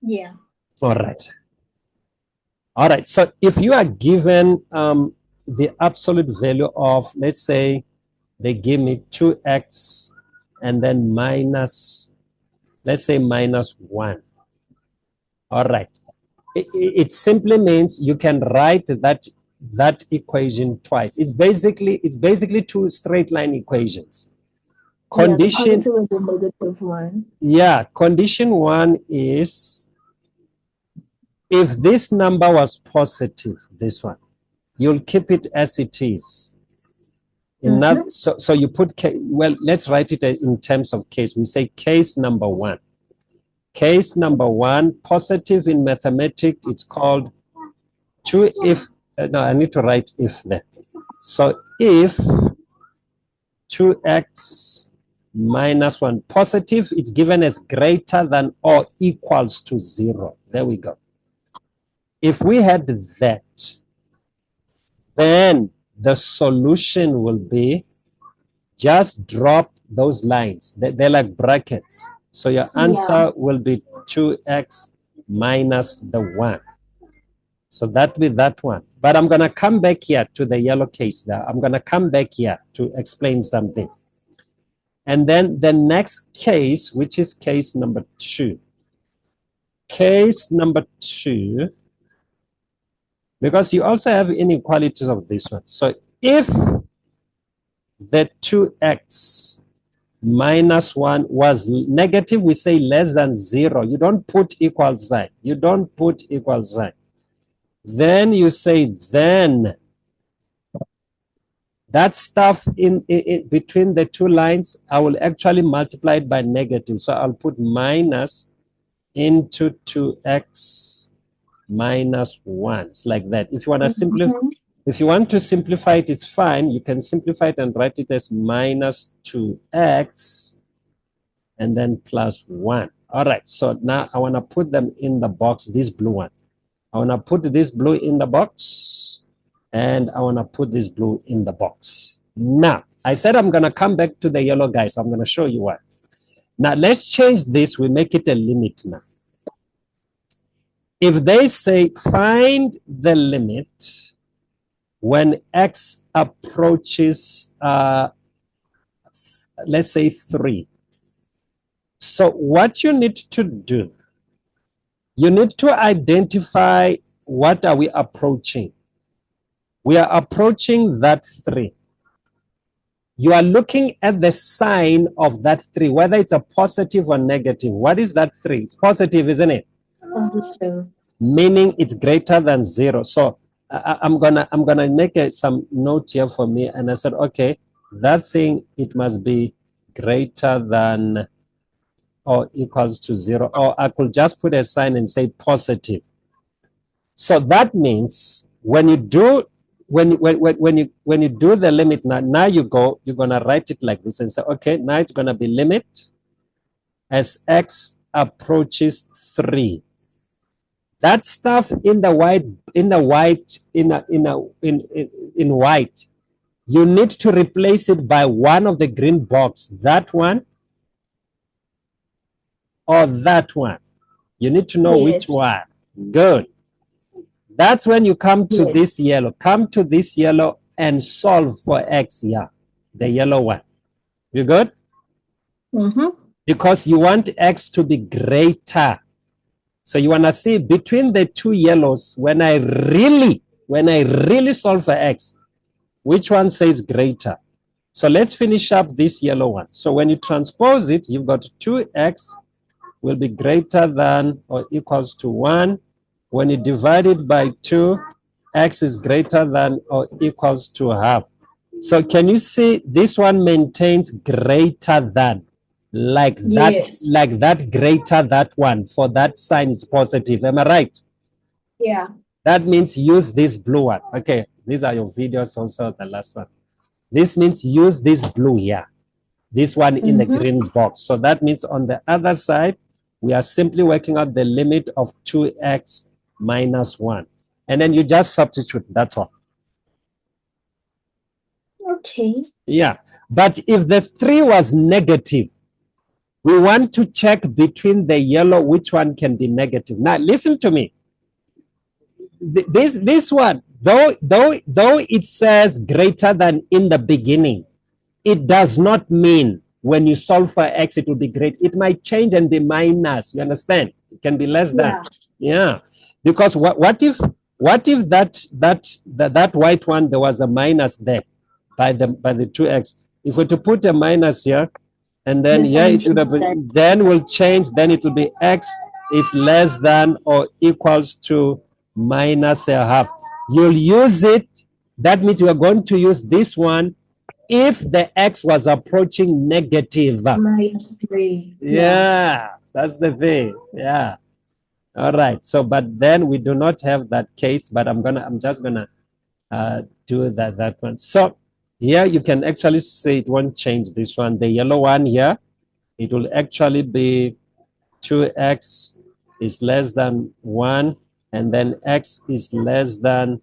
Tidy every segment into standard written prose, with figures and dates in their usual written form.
Yeah. All right. All right. So if you are given the absolute value of, let's say, they give me 2x and then minus, let's say, minus 1. All right. It simply means you can write that equation twice. It's basically two straight line equations. Yeah, the Condition, positive and the negative one. yeah, condition 1 is if this number was positive, this one, you'll keep it as it is. So you put, well, let's write it in terms of case. We say case number 1. Case number 1, positive in mathematics, it's called 2 if, no, I need to write if there. So if 2x minus 1 positive, it's given as greater than or equals to 0. There we go. If we had that, then the solution will be just drop those lines. They're like brackets. So your answer will be 2x minus the 1. So that with that one. But I'm going to come back here to the yellow case there. I'm going to come back here to explain something. And then the next case, which is case number 2. Case number 2, because you also have inequalities of this one. So if the 2x minus 1 was negative, we say less than 0. You don't put equal sign. You don't put equal sign. Then you say then that stuff in between the two lines, I will actually multiply it by negative. So I'll put minus into 2x minus 1. It's like that. If you want to simplify, if you want to simplify it, it's fine. You can simplify it and write it as minus 2x and then plus 1. All right. So now I want to put them in the box, this blue one. I want to put this blue in the box, and I want to put this blue in the box. Now, I said I'm going to come back to the yellow guys. I'm going to show you why. Now, let's change this. We make it a limit now. If they say find the limit when x approaches, let's say 3. So what you need to do, you need to identify what are we approaching. We are approaching that 3. You are looking at the sign of that 3, whether it's a positive or negative. What is that 3? It's positive, isn't it? Positive. Meaning it's greater than 0. So I'm gonna make some note here for me, and I said, okay, that thing, it must be greater than or equals to 0, or I could just put a sign and say positive. So that means when you do when you do the limit, now you're gonna write it like this and say, okay, now it's gonna be limit as x approaches 3. That stuff in white, you need to replace it by one of the green box, that one or that one. You need to know which one. Good. That's when you come to this yellow. Come to this yellow and solve for x here, the yellow one. You good? Because you want x to be greater. So you want to see between the two yellows, when I really solve for x, which one says greater? So let's finish up this yellow one. So when you transpose it, you've got 2x will be greater than or equals to 1. When you divide it by 2, x is greater than or equals to half. So can you see this one maintains greater than? Like that greater that one, for that sign is positive. Am I right? Yeah. That means use this blue one. Okay, these are your videos also, the last one. This means use this blue here. This one in the green box. So that means on the other side, we are simply working out the limit of 2x minus 1. And then you just substitute, that's all. Okay. Yeah, but if the 3 was negative, We want to check between the yellow which one can be negative. Now, listen to me. This one, though it says greater than in the beginning, it does not mean when you solve for x it will be great. It might change and be minus. You understand? It can be less than. Yeah. Because what if that white one there was a minus there by the 2x? If we're to put a minus here, and then Yes, yeah, it would have been, then will change, then it will be x is less than or equals to minus a half. You'll use it. That means we are going to use this one if the x was approaching negative. -3. Yeah, that's the thing. Yeah. All right. So, but then we do not have that case, but I'm just gonna do that one. So here you can actually see it won't change this one. The yellow one here, it will actually be 2x is less than 1, and then x is less than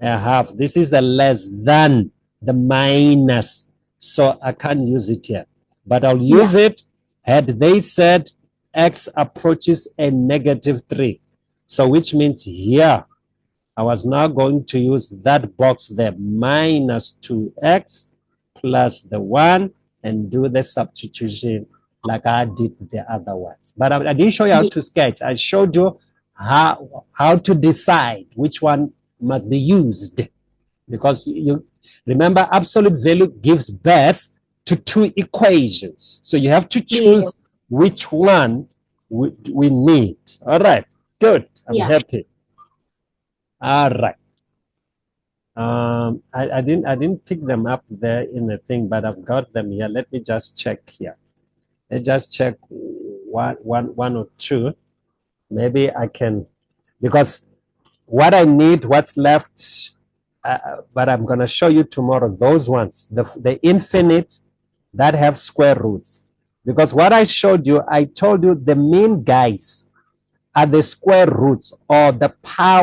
a half. This is a less than, the minus. So I can't use it here. But I'll use it had they said x approaches a -3. So which means here, I was now going to use that box there, minus 2x plus the 1, and do the substitution like I did the other ones. But I didn't show you how to sketch. I showed you how to decide which one must be used. Because you remember, absolute value gives birth to 2 equations. So you have to choose which one we need. All right, good. I'm happy. All right. I didn't pick them up there in the thing, but I've got them here. Let me just check here. Let's just check one or two. Maybe I can, because what I need, what's left, but I'm going to show you tomorrow those ones, the infinite that have square roots. Because what I showed you, I told you the mean guys are the square roots or the power